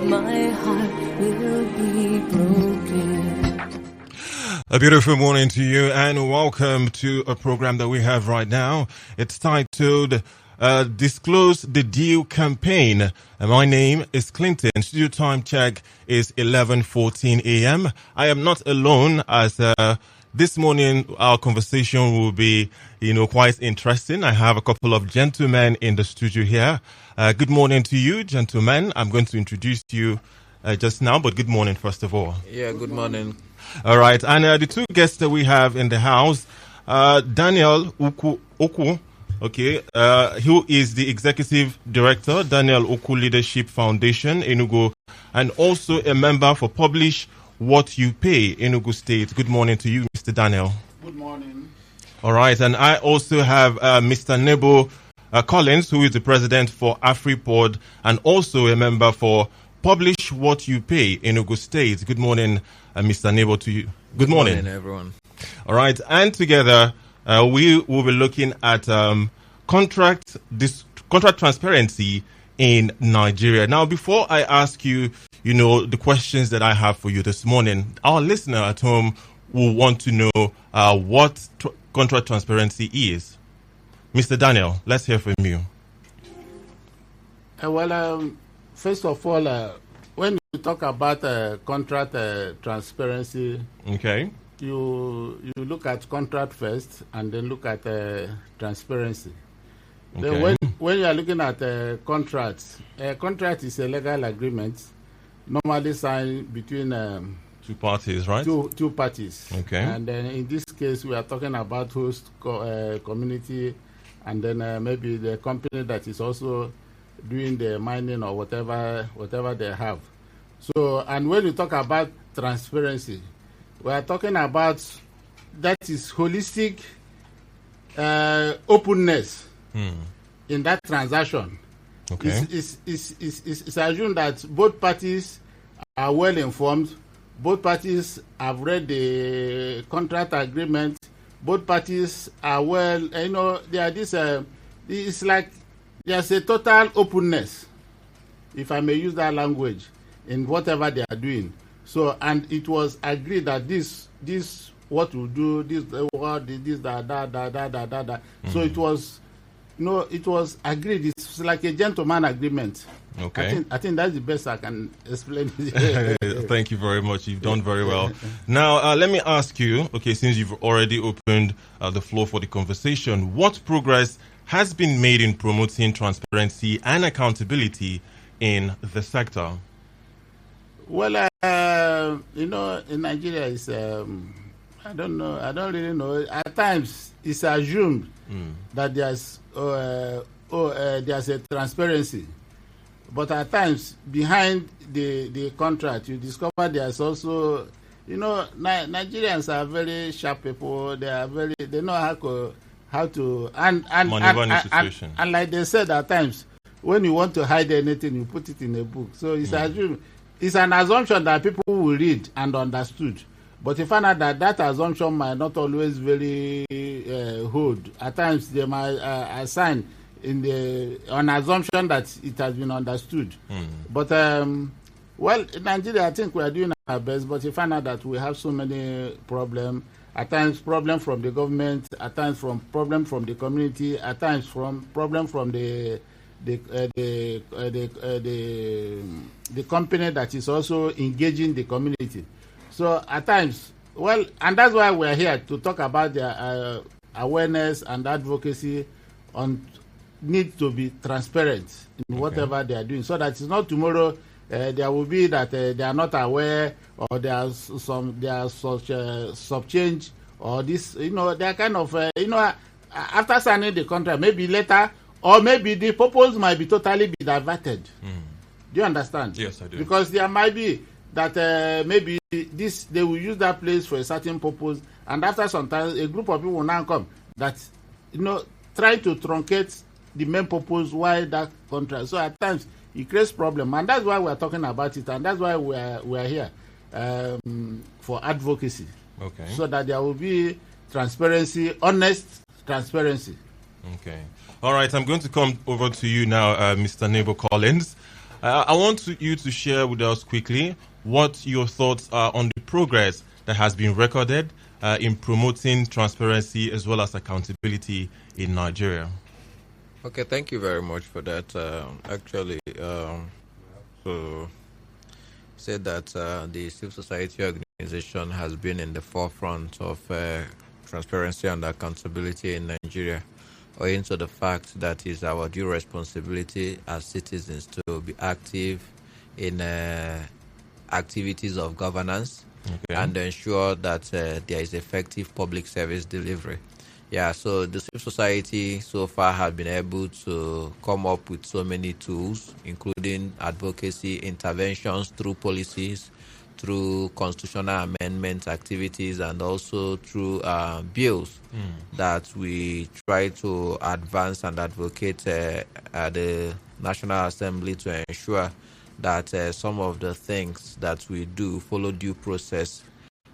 my heart will be broken. A beautiful morning to you and welcome to a program that we have right now. It's titled Disclose the Deal Campaign. And my name is Clinton. Studio time check is 11:14 a.m. I am not alone as this morning our conversation will be, quite interesting. I have a couple of gentlemen in the studio here. Good morning to you, gentlemen. I'm going to introduce you just now, but good morning first of all. Yeah, good morning. All right, and the two guests that we have in the house, Daniel Oku, who is the Executive Director, Daniel Oku Leadership Foundation, Enugu, and also a member for Publish What You Pay, Enugu State. Good morning to you, Mr. Daniel. Good morning. All right, and I also have Mr. Nebo Collins, who is the President for AfriPod, and also a member for Publish What You Pay, Enugu State. Good morning, Mr. Nebo, to you. Good morning. Good morning, everyone. All right, and together we will be looking at contract transparency in Nigeria. Now, before I ask you, the questions that I have for you this morning, our listener at home will want to know what contract transparency is. Mr. Daniel, let's hear from you. First of all, when you talk about contract transparency, okay, you look at contract first and then look at transparency. Okay. Then when you are looking at contracts, a contract is a legal agreement normally signed between two parties, right? Two parties. Okay. And then in this case, we are talking about host community, and then maybe the company that is also doing the mining or whatever they have. So, and when we talk about transparency, we are talking about that is holistic openness in that transaction. Okay. It's assumed that both parties are well informed, both parties have read the contract agreement, both parties are well, there are this, it's like there's a total openness, if I may use that language, in whatever they are doing. So, and it was agreed that this what we do, this that. So it was, it was agreed. It's like a gentleman agreement. Okay. I think that's the best I can explain it. Thank you very much. You've done very well. Now, let me ask you, since you've already opened the floor for the conversation, what progress has been made in promoting transparency and accountability in the sector? Well, in Nigeria, it's, I don't really know. At times, it's assumed that there's a transparency. But at times, behind the contract, you discover there's also, Nigerians are very sharp people. They know how to and like they said at times, when you want to hide anything, you put it in a book. So it's assumed, it's an assumption that people will read and understood. But you find out that assumption might not always very hold. At times they might assign on assumption that it has been understood. But in Nigeria, I think we are doing our best. But you find out that we have so many problems. At times, problem from the government. At times, problem from the community. At times, problem from the company that is also engaging the community. So at times, and that's why we're here to talk about the awareness and advocacy on need to be transparent in whatever they are doing, so that it's not tomorrow there will be that they are not aware, or there are such sub-change, or this, they are kind of, after signing the contract, maybe later, or maybe the purpose might be totally be diverted. Do you understand? Yes, I do. Because there might be that maybe they will use that place for a certain purpose, and after some time, a group of people will now come that, try to truncate the main purpose why that contract. So at times it creates problem, and that's why we are talking about it, and that's why we are here for advocacy. Okay. So that there will be transparency, honest transparency. Okay. All right. I'm going to come over to you now, Mr. Nebo Collins. I want you to share with us quickly what your thoughts are on the progress that has been recorded in promoting transparency as well as accountability in Nigeria. Okay, thank you very much for that. Actually, so said that the civil society organization has been in the forefront of transparency and accountability in Nigeria, owing to the fact that it's our due responsibility as citizens to be active in activities of governance and ensure that there is effective public service delivery. Yeah, so the civil society so far has been able to come up with so many tools, including advocacy, interventions through policies, through constitutional amendment activities, and also through bills that we try to advance and advocate at the National Assembly to ensure that some of the things that we do follow due process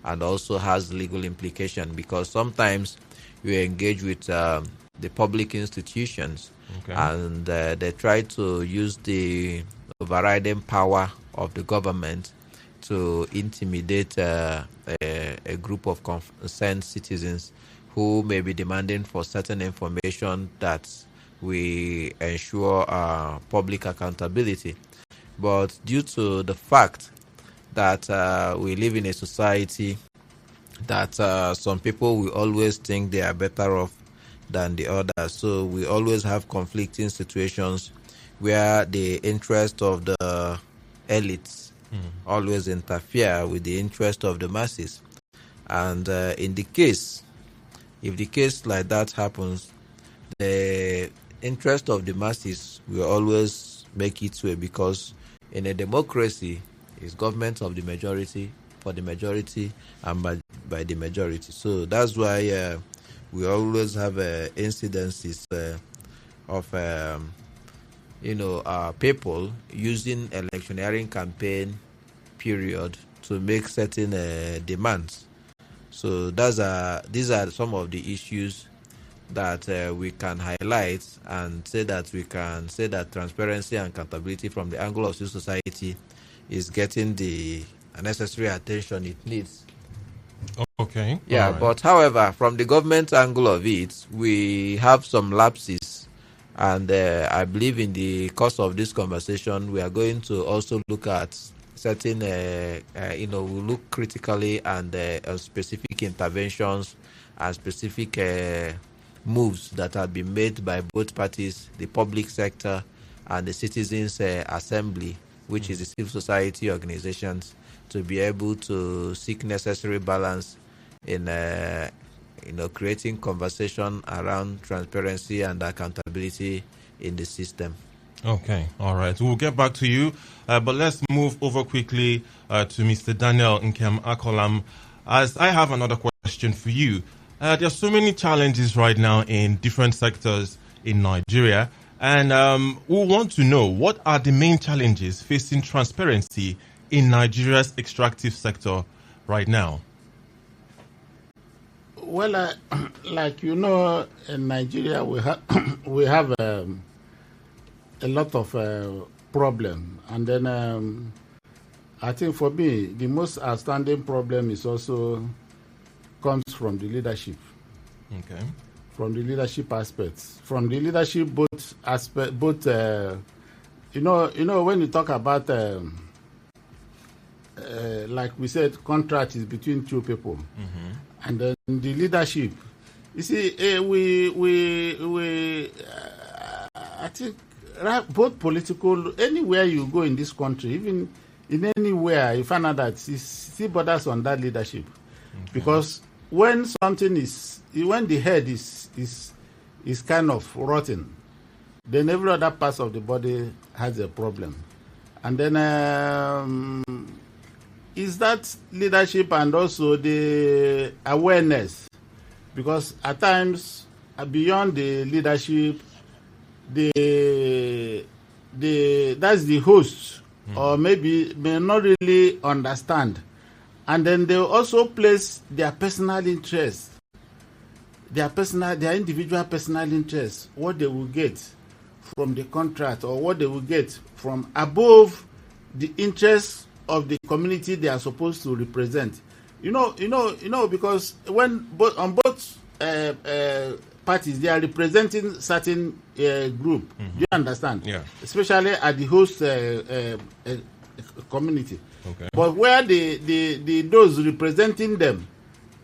and also has legal implication, because sometimes we engage with the public institutions and they try to use the overriding power of the government to intimidate a group of concerned citizens who may be demanding for certain information that we ensure public accountability. But due to the fact that we live in a society that some people will always think they are better off than the others, so we always have conflicting situations where the interest of the elites always interfere with the interest of the masses. And if the case like that happens, the interest of the masses will always make its way, because in a democracy, it's government of the majority, for the majority, and by the majority. So that's why we always have incidences of people using electioneering campaign period to make certain demands. So these are some of the issues that we can highlight and say that we can say that transparency and accountability from the angle of civil society is getting the necessary attention it needs. Okay. Yeah, right. But however, from the government angle of it, we have some lapses, and I believe in the course of this conversation, we are going to also look at certain, we look critically and specific interventions and specific moves that have been made by both parties, the public sector and the citizens' assembly, which is the civil society organizations, to be able to seek necessary balance in creating conversation around transparency and accountability in the system. Okay, all right. We'll get back to you, but let's move over quickly to Mr. Daniel Nkem Akolam, as I have another question for you. There are so many challenges right now in different sectors in Nigeria, and we want to know, what are the main challenges facing transparency in Nigeria's extractive sector right now? Well, like you know, in Nigeria we have a lot of problem, and then I think for me the most outstanding problem is also comes from the leadership. Okay. From the leadership aspects, from the leadership when you talk about like we said, contract is between two people, and then the leadership. You see, I think both political, anywhere you go in this country, even in anywhere, you find out that it still borders on that leadership, because when the head is kind of rotten, then every other part of the body has a problem, and then is that leadership and also the awareness, because at times beyond the leadership, that's the host, or maybe may not really understand, and then they also place their personal interest, their individual personal interest, what they will get from the contract or what they will get from above the interests of the community they are supposed to represent. Because when on both parties they are representing certain group. Do you understand? Yeah. Especially at the host community. Okay. But where those representing them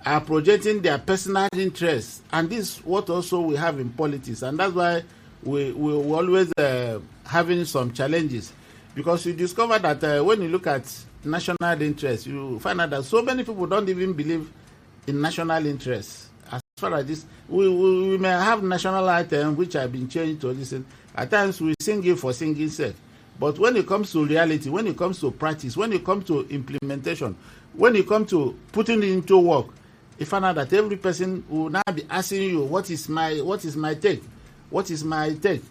are projecting their personal interests, and this is what also we have in politics, and that's why we always having some challenges, because you discover that when you look at national interest, you find out that so many people don't even believe in national interest. As far as this, we may have national items which have been changed to this. At times we sing it for singing sake, but when it comes to reality, when it comes to practice, when it comes to implementation, when it comes to putting it into work, you find out that every person will now be asking you, what is my take? What is my take?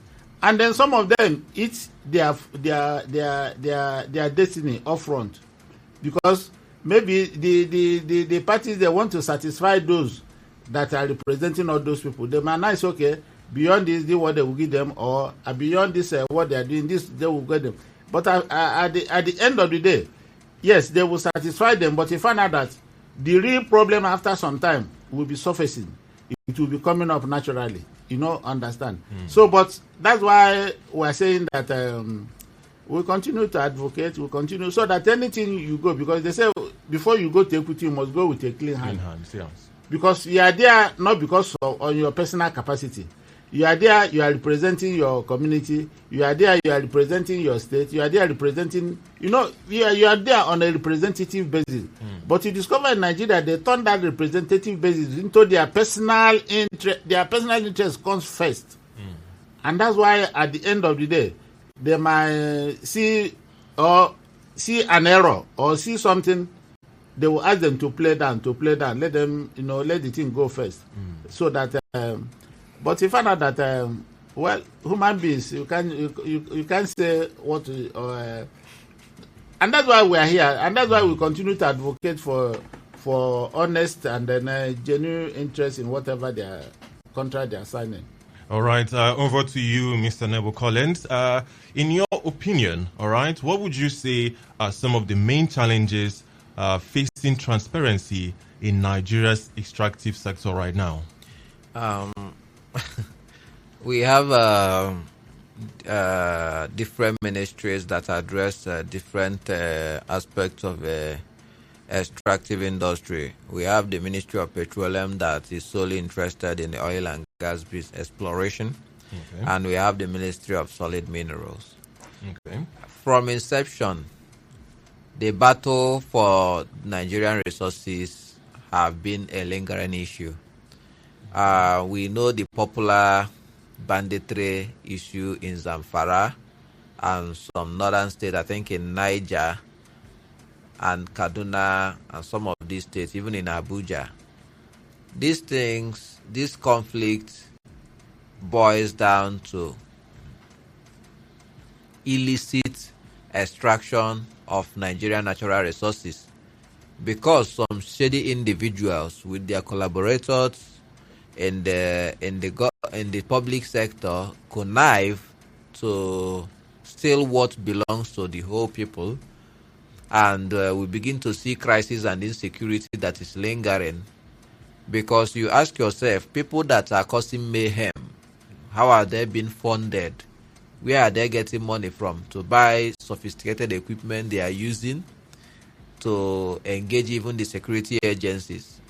And then some of them eat their destiny up front, because maybe the parties, they want to satisfy those that are representing all those people. They might not say, okay, beyond this what they will give them, or beyond this what they are doing, this they will get them. But at the end of the day, yes, they will satisfy them, but you find out that the real problem after some time will be surfacing. It will be coming up naturally. Understand? So, but that's why we're saying that we continue to advocate, we continue, so that anything you go, because they say before you go to equity, you must go with a clean hand. Yes. Because you are there not because of your personal capacity. You are there, you are representing your community. You are there, you are representing your state. You are there representing, you are there on a representative basis. But you discover in Nigeria, they turn that representative basis into their personal interest. Their personal interest comes first. And that's why at the end of the day, they might see an error or see something. They will ask them to play down. Let them, let the thing go first. So that, but you find out that, human beings, you can't say what, and that's why we are here, and that's why we continue to advocate for honest and genuine interest in whatever their contract they are signing. All right, over to you, Mr. Nebo Collins. In your opinion, all right, what would you say are some of the main challenges facing transparency in Nigeria's extractive sector right now? We have different ministries that address different aspects of extractive industry. We have the Ministry of Petroleum that is solely interested in the oil and gas exploration. Okay. And we have the Ministry of Solid Minerals. Okay. From inception, the battle for Nigerian resources have been a lingering issue. We know the popular banditry issue in Zamfara and some northern states, I think in Niger and Kaduna and some of these states, even in Abuja. This conflict boils down to illicit extraction of Nigerian natural resources, because some shady individuals with their collaborators in the public sector connive to steal what belongs to the whole people, and we begin to see crisis and insecurity that is lingering. Because you ask yourself, people that are causing mayhem, how are they being funded? Where are they getting money from to buy sophisticated equipment they are using to engage even the security agencies?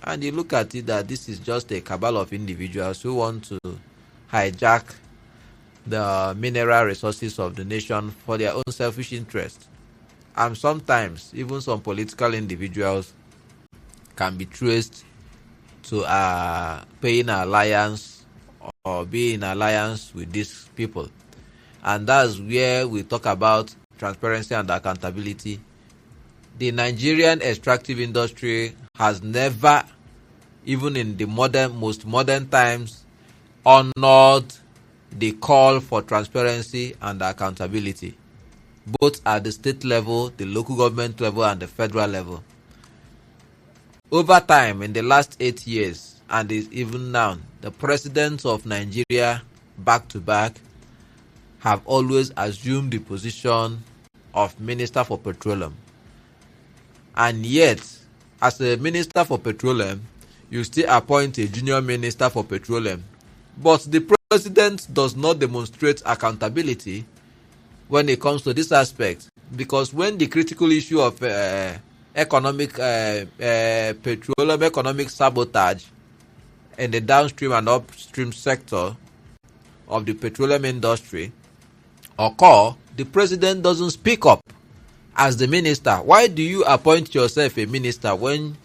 And you look at it that this is just a cabal of individuals who want to hijack the mineral resources of the nation for their own selfish interest. And sometimes even some political individuals can be traced to paying alliance or being in alliance with these people. And that's where we talk about transparency and accountability. The Nigerian extractive industry has never, even in the most modern times, honored the call for transparency and accountability, both at the state level, the local government level, and the federal level. Over time, in the last 8 years, and even now, the presidents of Nigeria, back to back, have always assumed the position of Minister for Petroleum. And yet, as a Minister for Petroleum, you still appoint a junior Minister for Petroleum. But the President does not demonstrate accountability when it comes to this aspect. Because when the critical issue of petroleum economic sabotage in the downstream and upstream sector of the petroleum industry occur, the President doesn't speak up as the minister. Why do you appoint yourself a minister when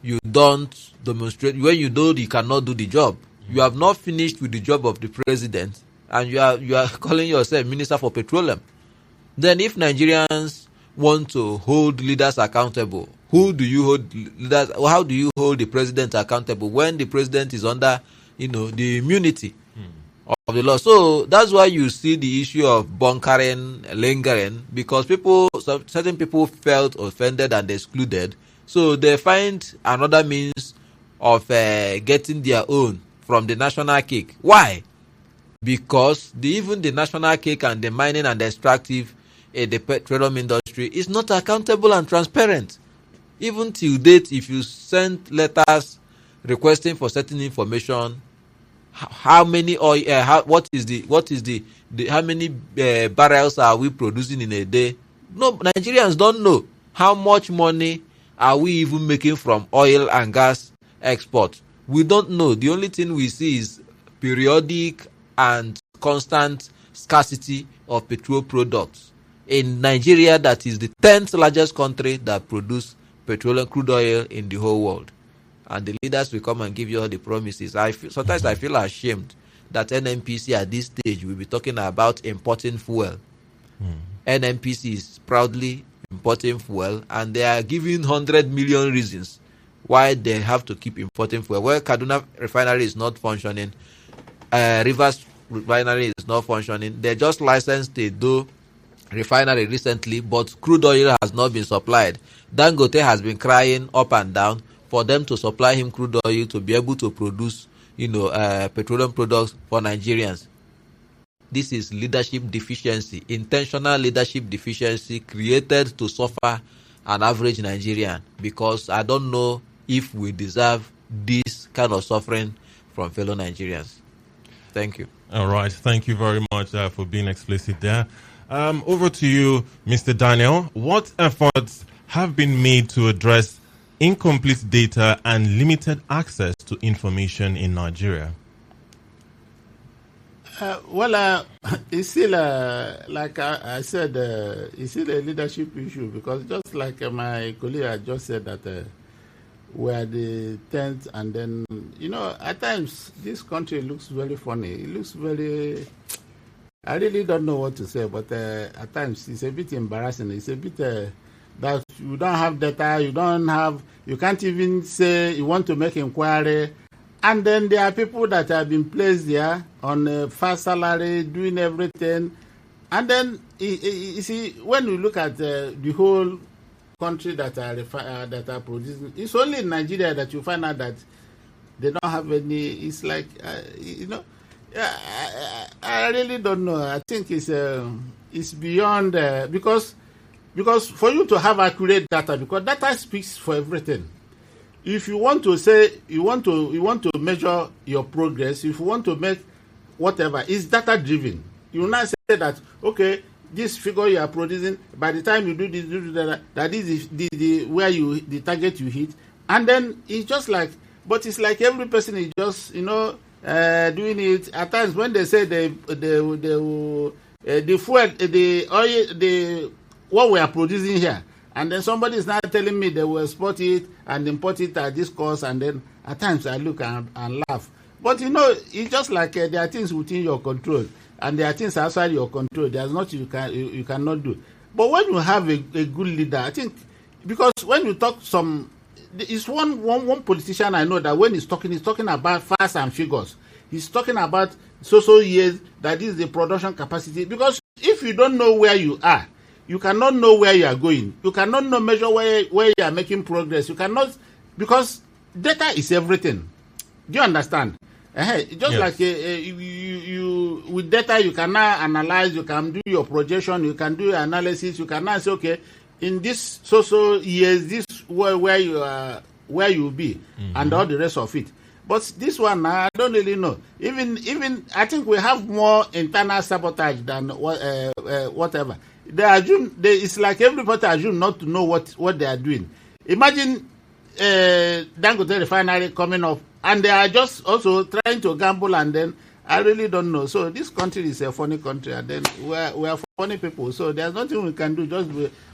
you don't demonstrate, when you know you cannot do the job? You have not finished with the job of the President, and you are calling yourself Minister for Petroleum. Then if Nigerians want to hold leaders accountable, who do you hold leaders? How do you hold the President accountable when the President is under, the immunity of the law? So that's why you see the issue of bunkering lingering, because certain people felt offended and excluded, so they find another means of getting their own from the national cake. Why? Because even the national cake and the mining and the extractive in the petroleum industry is not accountable and transparent. Even till date, if you send letters requesting for certain information, how many oil, how many barrels are we producing in a day? No, Nigerians don't know how much money are we even making from oil and gas export. We don't know. The only thing we see is periodic and constant scarcity of petrol products in Nigeria, that is the 10th largest country that produce petroleum crude oil in the whole world. And the leaders will come and give you all the promises. Sometimes I feel ashamed that NNPC at this stage will be talking about importing fuel. NNPC is proudly importing fuel, and they are giving 100 million reasons why they have to keep importing fuel. Well, Kaduna refinery is not functioning. Rivers refinery is not functioning. They just licensed a Edo refinery recently, but crude oil has not been supplied. Dangote has been crying up and down for them to supply him crude oil to be able to produce, petroleum products for Nigerians. This is leadership deficiency, intentional leadership deficiency created to suffer an average Nigerian, because I don't know if we deserve this kind of suffering from fellow Nigerians. Thank you. All right. Thank you very much for being explicit there. Over to you, Mr. Daniel. What efforts have been made to address incomplete data and limited access to information in Nigeria? It's still, like I said, it's still a leadership issue, because just like my colleague just said that we are the 10th, and then, at times this country looks very funny. It looks very, I really don't know what to say, but at times it's a bit embarrassing. It's a bit that you don't have data, you can't even say you want to make inquiry. And then there are people that have been placed there on a fast salary, doing everything. And then, you see, when you look at the whole country that are producing, it's only in Nigeria that you find out that they don't have any. It's like, I really don't know. I think it's beyond, because for you to have accurate data, because data speaks for everything. If you want to say you want to measure your progress, if you want to make whatever, it's data driven. You will not say that, okay, this figure you are producing, by the time you do this, that is the where the target you hit, and then it's just like, but it's like every person is just doing it. At times when they say the fuel, the oil, what we are producing here, and then somebody is now telling me they will export it and import it at this cost, and then at times I look and laugh. But it's just like there are things within your control, and there are things outside your control. There's nothing you cannot do. But when you have a good leader, I think, because when you talk it's one politician I know that when he's talking about facts and figures. He's talking about so years, that is the production capacity. Because if you don't know where you are, you cannot know where you are going. You cannot measure where you are making progress. You cannot, because data is everything. Do you understand? Just Yes. like you with data, you can now analyze, you can do your projection, you can do analysis, you can now say, okay, in this so years, this where you are, where you will be, and all the rest of it. But this one, I don't really know. Even I think we have more internal sabotage than whatever. It's like everybody assume not to know what they are doing. Imagine Dangote refinery coming up, and they are just also trying to gamble, and then I really don't know. So this country is a funny country, and then we are funny people. So there's nothing we can do.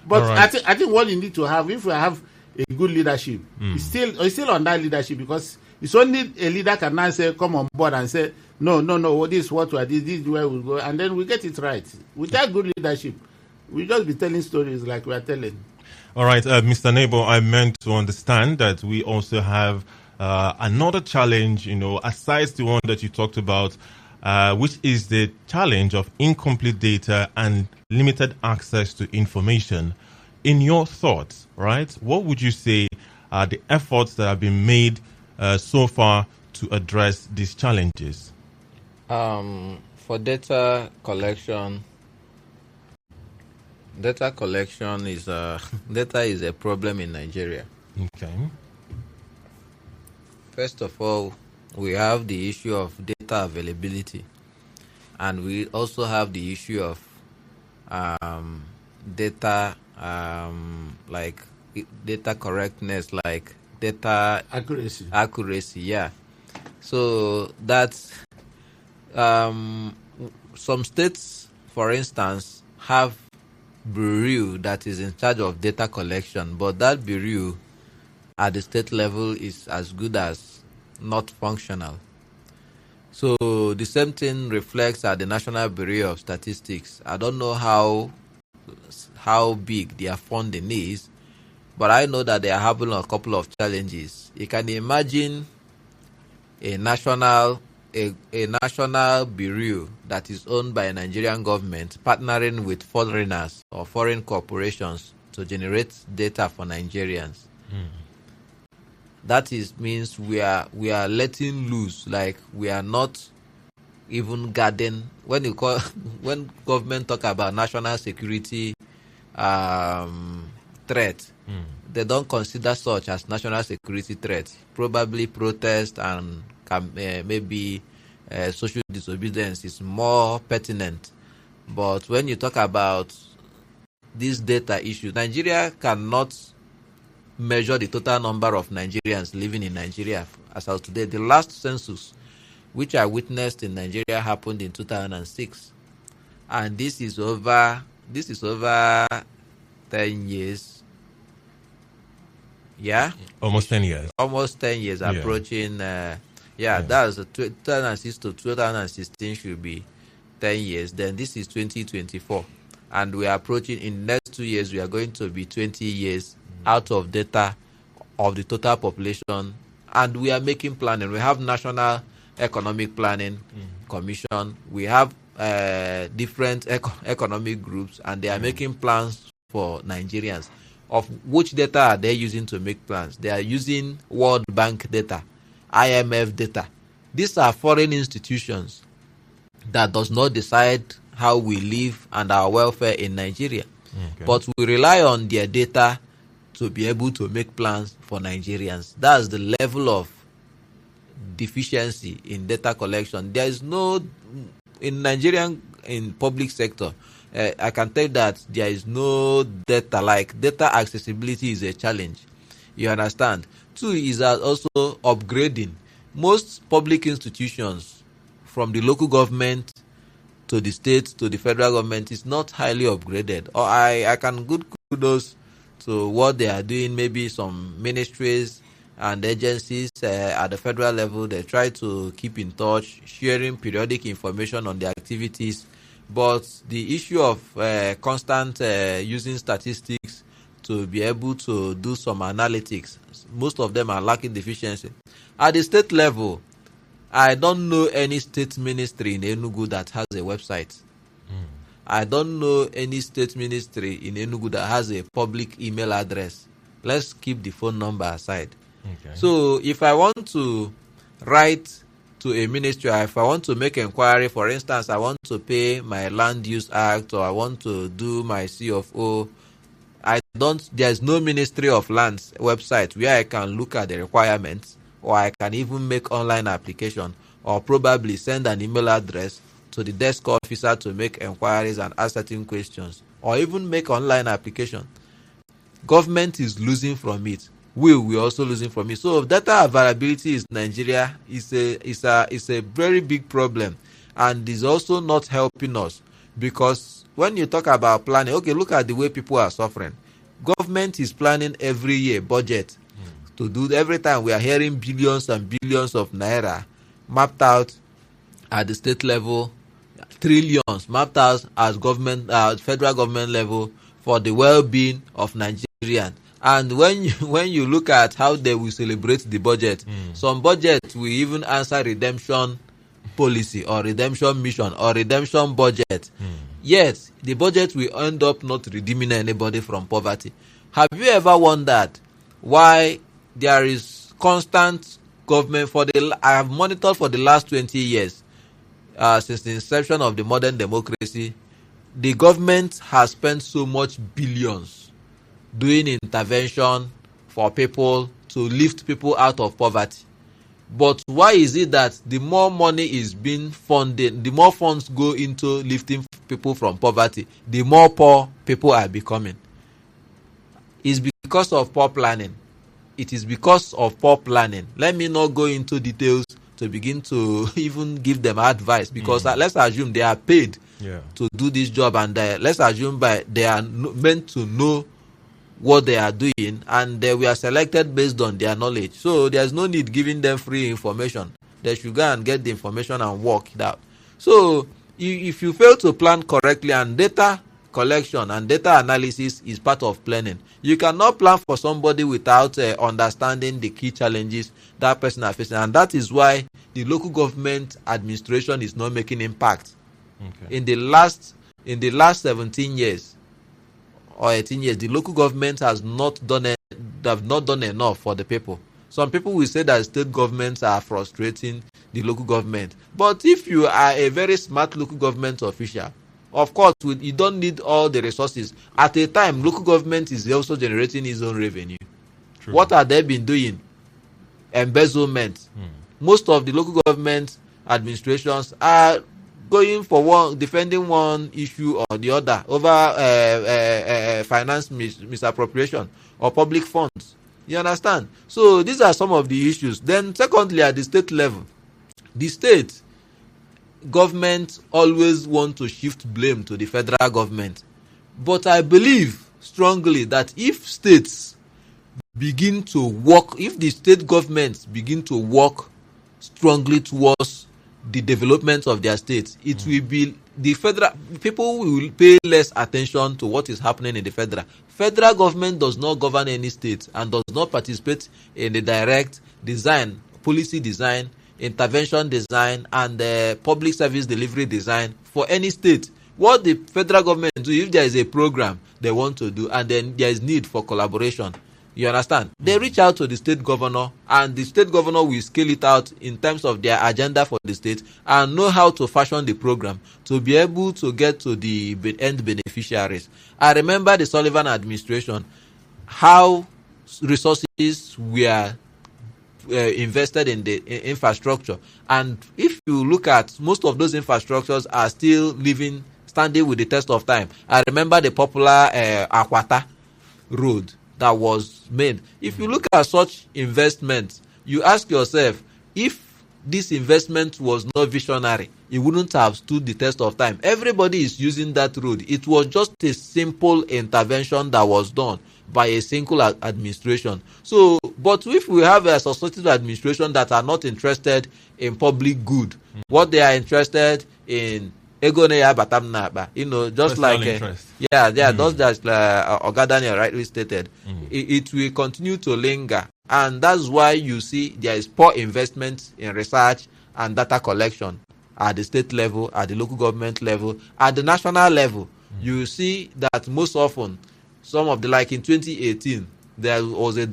But right. I think what you need to have, if we have a good leadership, it's still on that leadership, because it's only a leader can now say, come on board and say, no, this is what we are, this is where we go, and then we get it right. Without good leadership, we just be telling stories like we are telling. All right, Mr. Nebo, I meant to understand that we also have another challenge, aside the one that you talked about, which is the challenge of incomplete data and limited access to information. In your thoughts, right, what would you say are the efforts that have been made so far to address these challenges? For data collection is data is a problem in Nigeria. Okay. First of all, we have the issue of data availability, and we also have the issue of data like data correctness, like data accuracy. Yeah. So that's some states, for instance, have bureau that is in charge of data collection, but that bureau at the state level is as good as not functional. So the same thing reflects at the National Bureau of Statistics. I don't know how big their funding is, but I know that they are having a couple of challenges. You can imagine a national bureau that is owned by a Nigerian government partnering with foreigners or foreign corporations to generate data for Nigerians. That means we are letting loose, like we are not even guarding. When government talk about national security threat, they don't consider such as national security threat. Probably protest and maybe social disobedience is more pertinent. But when you talk about this data issue, Nigeria cannot measure the total number of Nigerians living in Nigeria as of today. The last census, which I witnessed in Nigeria, happened in 2006, and this is over 10 years. Yeah, Almost 10 years. Almost 10 years, Yeah. approaching. That's 2006 to 2016 should be 10 years. Then this is 2024, and we are approaching, in the next 2 years we are going to be 20 years out of data of the total population, and we are making planning. We have National Economic Planning Commission. We have different economic groups, and they are making plans for Nigerians. Of which data are they using to make plans? They are using World Bank data, IMF data. These are foreign institutions that does not decide how we live and our welfare in Nigeria. Okay. But we rely on their data to be able to make plans for Nigerians. That's the level of deficiency in data collection. There is no, in Nigerian, in public sector, I can tell you that there is no data, like data accessibility is a challenge. You understand? Two is also upgrading. Most public institutions, from the local government to the state to the federal government, is not highly upgraded. Or I can good kudos to what they are doing. Maybe some ministries and agencies at the federal level, they try to keep in touch, sharing periodic information on their activities. But the issue of constant using statistics to be able to do some analytics, most of them are lacking deficiency. At the state level, I don't know any state ministry in Enugu that has a website. I don't know any state ministry in Enugu that has a public email address. Let's keep the phone number aside. Okay. So if I want to write to a ministry, if I want to make inquiry, for instance, I want to pay my Land Use Act, or I want to do my CFO, there's no Ministry of Lands website where I can look at the requirements, or I can even make online application, or probably send an email address to the desk officer to make inquiries and ask certain questions, or even make online application. Government is losing from it. We're also losing from it. So data availability in Nigeria is a very big problem, and is also not helping us, because when you talk about planning, okay, look at the way people are suffering. Government is planning every year budget to do. Every time we are hearing billions and billions of naira mapped out at the state level, trillions mapped out as government, federal government level, for the well-being of Nigerians. And when you look at how they will celebrate the budget, some budget will even answer redemption policy, or redemption mission, or redemption budget. Yet the budget will end up not redeeming anybody from poverty. Have you ever wondered why there is constant government I have monitored for the last 20 years, since the inception of the modern democracy, the government has spent so much billions doing intervention for people to lift people out of poverty. But why is it that the more money is being funded, the more funds go into lifting people from poverty, the more poor people are becoming? It's because of poor planning. It is because of poor planning. Let me not go into details to begin to even give them advice, because let's assume they are paid to do this job, and let's assume they are meant to know what they are doing, and we are selected based on their knowledge. So there's no need giving them free information. They should go and get the information and work it out. So if you fail to plan correctly, and data collection and data analysis is part of planning, you cannot plan for somebody without understanding the key challenges that person is facing. And that is why the local government administration is not making impact. In the last 17 years or 18 years, the local government have not done enough for the people. Some people will say that state governments are frustrating the local government. But if you are a very smart local government official, of course, you don't need all the resources. At a time, local government is also generating its own revenue. True. What have they been doing? Embezzlement. Most of the local government administrations are going for defending one issue or the other over finance misappropriation or public funds. You understand? So these are some of the issues. Then secondly, at the state level, the state government always want to shift blame to the federal government. But I believe strongly that if states begin to work, if the state governments begin to work strongly towards the development of their states, it will be the federal people will pay less attention to what is happening in the federal. Federal government does not govern any state and does not participate in the direct design, policy design, intervention design, and public service delivery design for any state. What the federal government do, if there is a program they want to do and then there is need for collaboration, you understand, they reach out to the state governor, and the state governor will scale it out in terms of their agenda for the state and know how to fashion the program to be able to get to the end beneficiaries. I remember the Sullivan administration, how resources were invested in the infrastructure, and if you look at most of those infrastructures are still standing with the test of time. I remember the popular Akwata road that was made. If you look at such investments, you ask yourself, if this investment was not visionary, it wouldn't have stood the test of time. Everybody is using that road. It was just a simple intervention that was done by a single administration. So, but if we have a associative administration that are not interested in public good, what they are interested in, just like just Oga Daniel rightly stated, it will continue to linger, and that's why you see there is poor investment in research and data collection at the state level, at the local government level, at the national level. You see that most often, some of the, like in 2018, there was a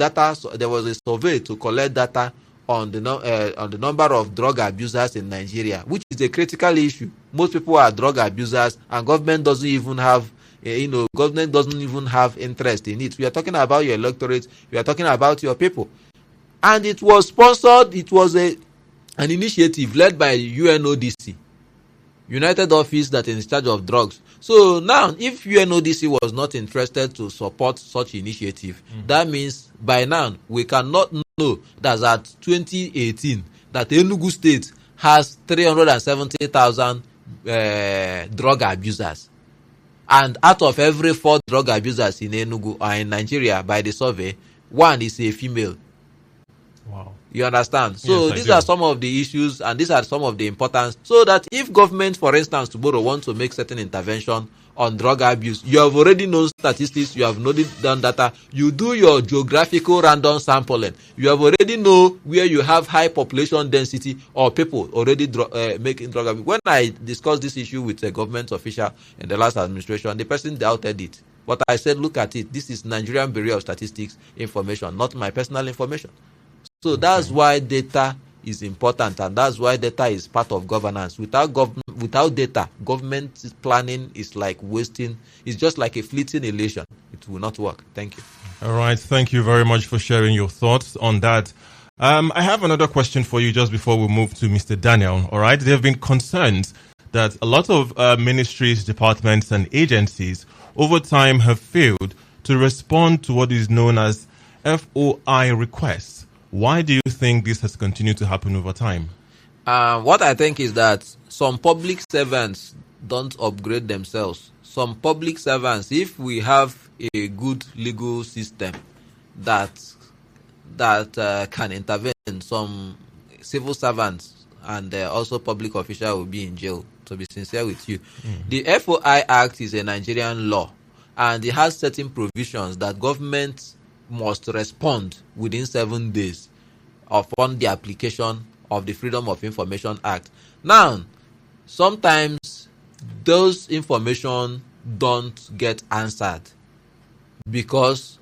survey to collect data on the number of drug abusers in Nigeria, which is a critical issue. Most people are drug abusers, and government doesn't even have interest in it. We are talking about your electorate. We are talking about your people, and it was sponsored. It was an initiative led by UNODC, United Office that is in charge of drugs. So now, if UNODC was not interested to support such initiative, that means by now we cannot know that at 2018 that Enugu State has 370,000 drug abusers, and out of every 4 drug abusers in Enugu or in Nigeria, by the survey, 1 is a female. Wow. You understand? So yes, these are some of the issues, and these are some of the importance. So that if government, for instance, tomorrow want to make certain intervention on drug abuse, you have already known statistics, you have already done data, you do your geographical random sampling, you have already know where you have high population density or people already making drug abuse. When I discussed this issue with a government official in the last administration, the person doubted it. But I said, look at it, this is Nigerian Bureau of Statistics information, not my personal information. So that's why data is important, and that's why data is part of governance. Without data, government planning is like wasting. It's just like a fleeting elation. It will not work. Thank you. All right. Thank you very much for sharing your thoughts on that. I have another question for you just before we move to Mr. Daniel. All right. There have been concerns that a lot of ministries, departments, and agencies over time have failed to respond to what is known as FOI requests. Why do you think this has continued to happen over time? What I think is that some public servants don't upgrade themselves. Some public servants, if we have a good legal system that can intervene, some civil servants and also public officials will be in jail, to be sincere with you. The FOI Act is a Nigerian law, and it has certain provisions that government must respond within 7 days upon the application of the Freedom of Information Act. Now, sometimes those information don't get answered because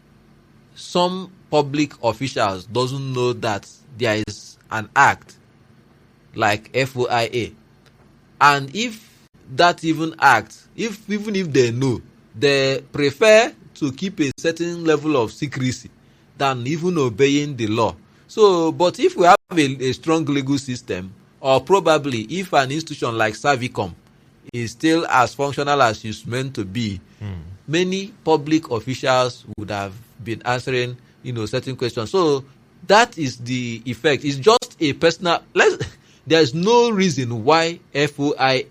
some public officials doesn't know that there is an act like FOIA, and if that even act, even if they know, they prefer to keep a certain level of secrecy than even obeying the law. So, but if we have a strong legal system, or probably if an institution like Savicom is still as functional as it's meant to be, many public officials would have been answering, certain questions. So that is the effect. It's just a personal. There's no reason why FOIA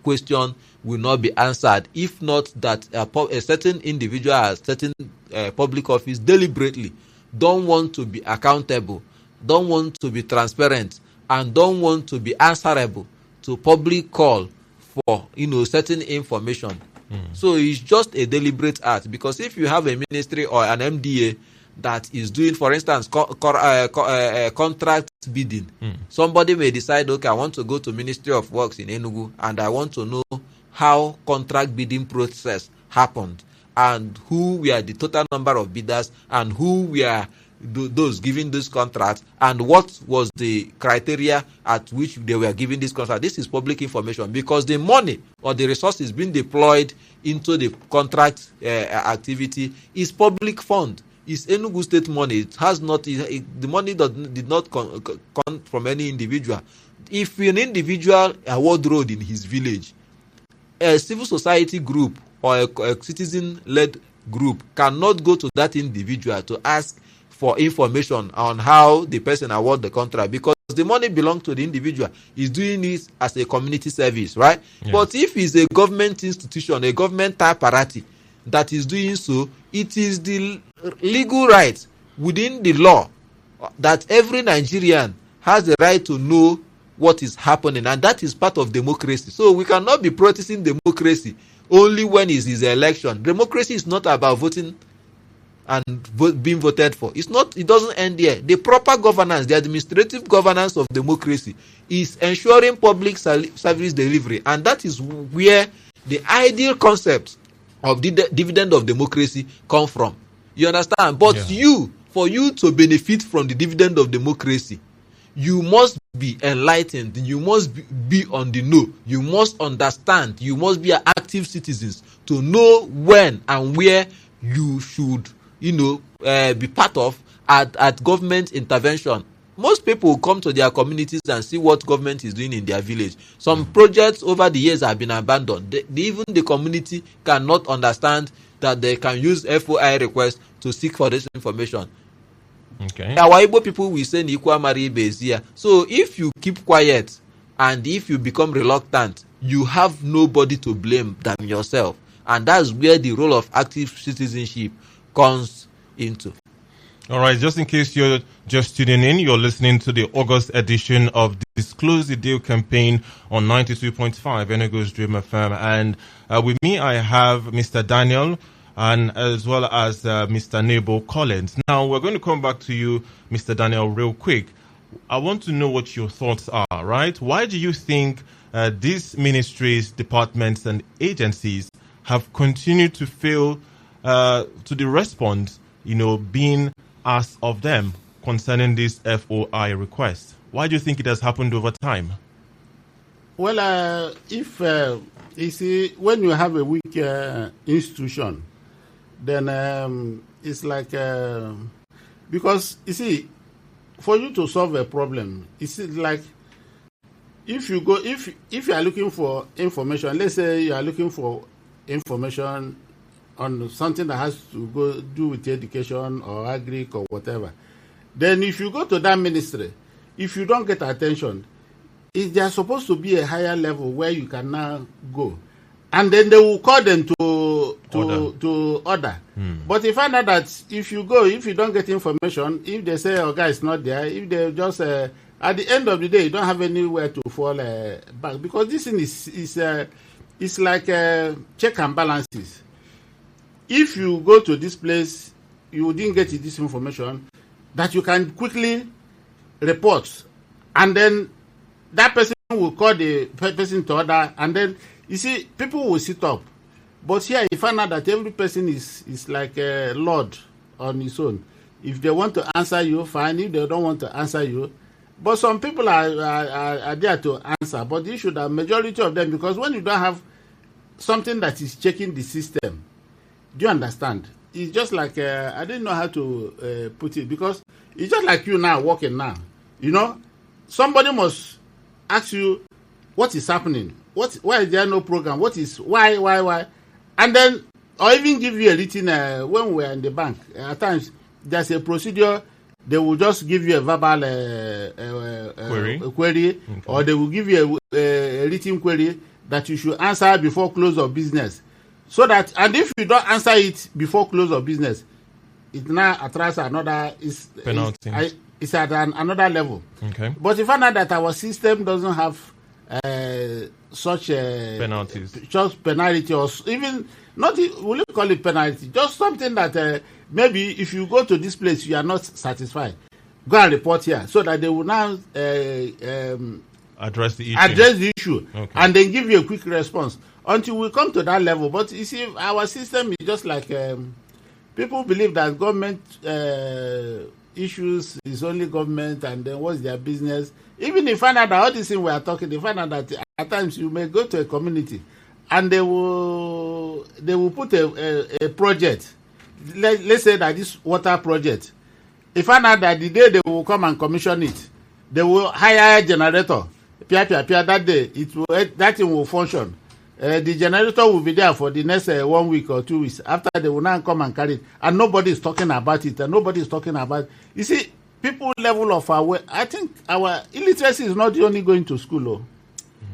question will not be answered, if not that a certain individual at certain public office deliberately don't want to be accountable, don't want to be transparent, and don't want to be answerable to public call for certain information. So it's just a deliberate act, because if you have a ministry or an MDA that is doing, for instance, contract bidding, somebody may decide, okay, I want to go to Ministry of Works in Enugu and I want to know how contract bidding process happened and who were the total number of bidders and who were those giving this contract and what was the criteria at which they were giving this contract. This is public information, because the money or the resources being deployed into the contract activity is public fund. It's Enugu State money. It has not. The money did not come from any individual. If an individual award road in his village, a civil society group or a citizen-led group cannot go to that individual to ask for information on how the person award the contract, because the money belongs to the individual. He's doing it as a community service, right? Yes. But if it's a government institution, a government apparatus that is doing so, it is the legal right within the law that every Nigerian has the right to know what is happening, and that is part of democracy. So we cannot be practicing democracy only when it is election. Democracy is not about voting and being voted for. It's not. It doesn't end there. The proper governance, the administrative governance of democracy, is ensuring public service delivery, and that is where the ideal concept of the dividend of democracy come from. You understand? But you, for you to benefit from the dividend of democracy, you must be enlightened, you must be on the know, you must understand, you must be active citizens to know when and where you should, be part of at government intervention. Most people come to their communities and see what government is doing in their village. Some projects over the years have been abandoned. Even the community cannot understand that they can use FOI request to seek for this information. Okay. Our Igbo people will say Nikwa Mari Bezia. So if you keep quiet and if you become reluctant, you have nobody to blame than yourself. And that's where the role of active citizenship comes into. All right, just in case you're just tuning in, you're listening to the August edition of Disclose the Deal campaign on 92.5 Enugu's Dream FM. And with me, I have Mr. Daniel and as well as Mr. Nebo Collins. Now, we're going to come back to you, Mr. Daniel, real quick. I want to know what your thoughts are, right? Why do you think these ministries, departments, and agencies have continued to fail to the response, being asked of them concerning this FOI request? Why do you think it has happened over time? Well, if you see, when you have a weak institution, then it's like because you see, for you to solve a problem, it's like if you are looking for information, let's say you are looking for information on something that has to do with education or agri or whatever, then if you go to that ministry, if you don't get attention, there's supposed to be a higher level where you can now go, and then they will call them to order. But if I know that if you don't get information, if they say guy is not there, if they just at the end of the day you don't have anywhere to fall back, because this thing is like check and balances. If you go to this place, you didn't get this information that you can quickly report, and then that person will call the person to order, and then you see people will sit up. But here you find out that every person is like a lord on his own. If they want to answer you, fine. If they don't want to answer you, but some people are there to answer. But you should have majority of them, because when you don't have something that is checking the system, do you understand? It's just like I didn't know how to put it, because it's just like you now working now. Somebody must ask you what is happening. Why is there no program? Why? And then, or even give you a written when we're in the bank. At times there's a procedure. They will just give you a verbal query, okay, or they will give you a written query that you should answer before close of business. So that, and if you don't answer it before close of business, it now attracts another penalty. It's at another level. Okay. But if I know that our system doesn't have such penalties, just penalty, or even not, will you call it penalty? Just something that maybe if you go to this place you are not satisfied, go and report here, so that they will now address the issue, okay, and then give you a quick response until we come to that level. But you see, our system is just like people believe that government issues is only government, and then what's their business. Even if you find out that all these things we are talking, they find out that at times you may go to a community and they will put a project. Let's say that this water project, if I know that the day they will come and commission it, they will hire a generator. That day that thing will function. The generator will be there for the next 1 week or 2 weeks. After, they will now come and carry it, and nobody is talking about it. And nobody is talking about. You see, people level of I think our illiteracy is not only going to school. Oh,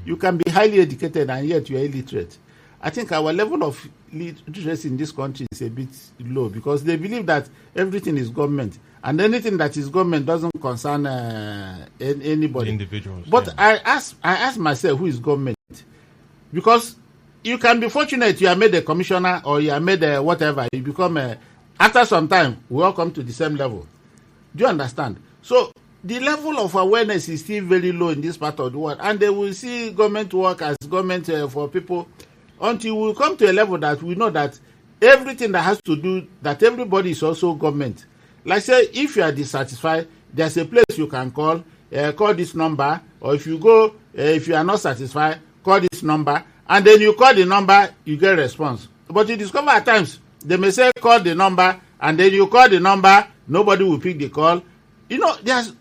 you can be highly educated and yet you are illiterate. I think our level of literacy in this country is a bit low, because they believe that everything is government, and anything that is government doesn't concern anybody. Individuals. But yeah. I ask myself, who is government? Because you can be fortunate, you are made a commissioner or you are made a whatever, you become after some time, we all come to the same level. Do you understand? So the level of awareness is still very low in this part of the world, and they will see government work as government for people until we come to a level that we know that everything that has to do, that everybody is also government. like say, if you are dissatisfied, there's a place you can call this number, or if you go, if you are not satisfied, call this number, and then you call the number, you get response. But you discover at times, they may say call the number, and then you call the number, nobody will pick the call. You know, there's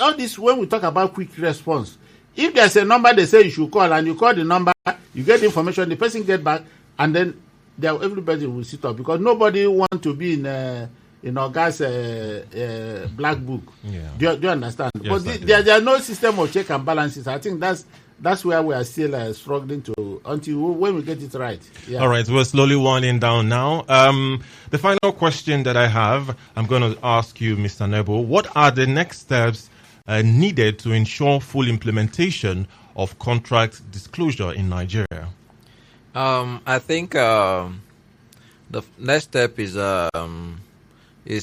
all this when we talk about quick response. If there's a number they say you should call, and you call the number, you get the information, the person get back, and then everybody will sit up, because nobody want to be in Oga's black book. Yeah. Do you understand? Yes, but there are no system of check and balances. I think that's where we are still struggling to, until when we get it right. Yeah. All right, we're slowly winding down now. The final question that I have, I'm going to ask you, Mr. Nebo, what are the next steps needed to ensure full implementation of contract disclosure in Nigeria? I think the next step is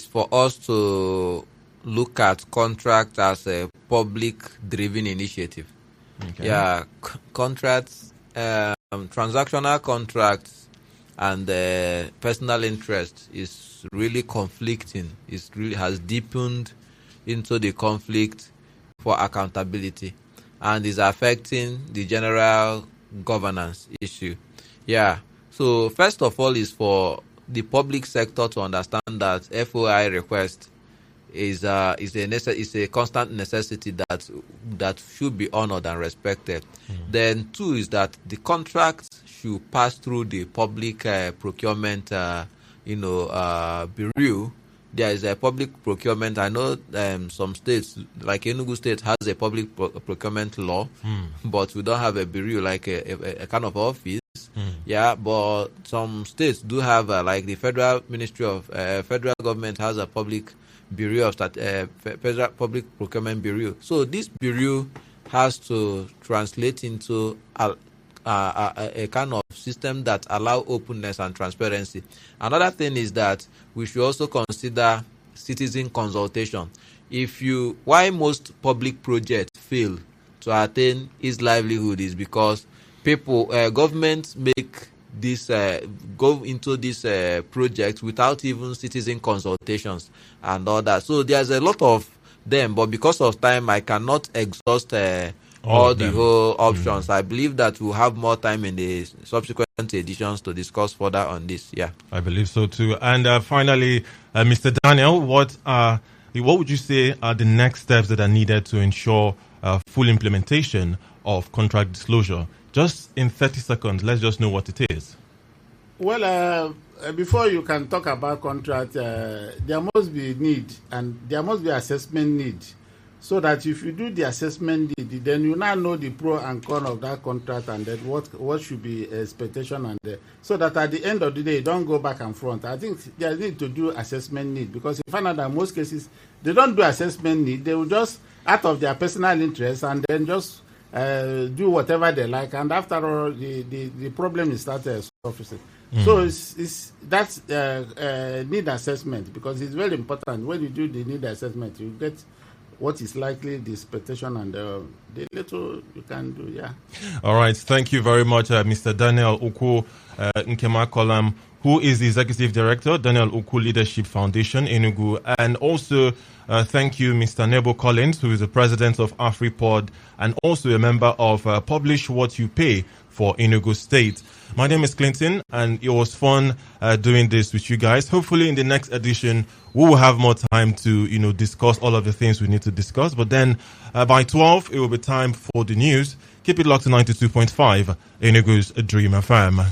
for us to look at contract as a public-driven initiative. Okay. Yeah, contracts, transactional contracts, and personal interest is really conflicting. It really has deepened into the conflict for accountability, and is affecting the general governance issue. Yeah. So first of all, is for the public sector to understand that FOI request is a constant necessity that should be honored and respected. Then two is that the contracts should pass through the public procurement bureau. There is a public procurement. I know some states, like Enugu State, has a public procurement law, but we don't have a bureau, like a kind of office. Yeah, but some states do have, like the Federal Ministry of Federal Government has a public bureau of Federal Public Procurement Bureau. So this bureau has to translate into a kind of system that allow openness and transparency. Another thing is that we should also consider citizen consultation. Why most public projects fail to attain its livelihood is because governments make this go into this project without even citizen consultations and all that. So there's a lot of them, but because of time, I cannot exhaust all the whole options. I believe that we'll have more time in the subsequent editions to discuss further on this. Yeah, I believe so too. And finally, Mr. Daniel, what would you say are the next steps that are needed to ensure full implementation of contract disclosure? Just in 30 seconds, let's just know what it is. Well, before you can talk about contract, there must be need, and there must be assessment need, so that if you do the assessment need, then you now know the pro and con of that contract, and then what should be expectation, and so that at the end of the day, you don't go back and front. I think they need to do assessment need, because you find out that in most cases they don't do assessment need. They will just, out of their personal interest, and then just do whatever they like, and after all, the problem is started surfacing. So that's need assessment, because it's very important. When you do the need assessment, you get what is likely the expectation, and the little you can do. Yeah. All right. Thank you very much, Mr. Daniel Uku Nkema Kolam, who is the Executive Director, Daniel Uku Leadership Foundation, Enugu. And also, thank you, Mr. Nebo Collins, who is the President of AfriPod and also a member of Publish What You Pay for Enugu State. My name is Clinton, and it was fun doing this with you guys. Hopefully, in the next edition, we will have more time to, discuss all of the things we need to discuss. But then, by 12, it will be time for the news. Keep it locked to 92.5, Enugu's Dream FM.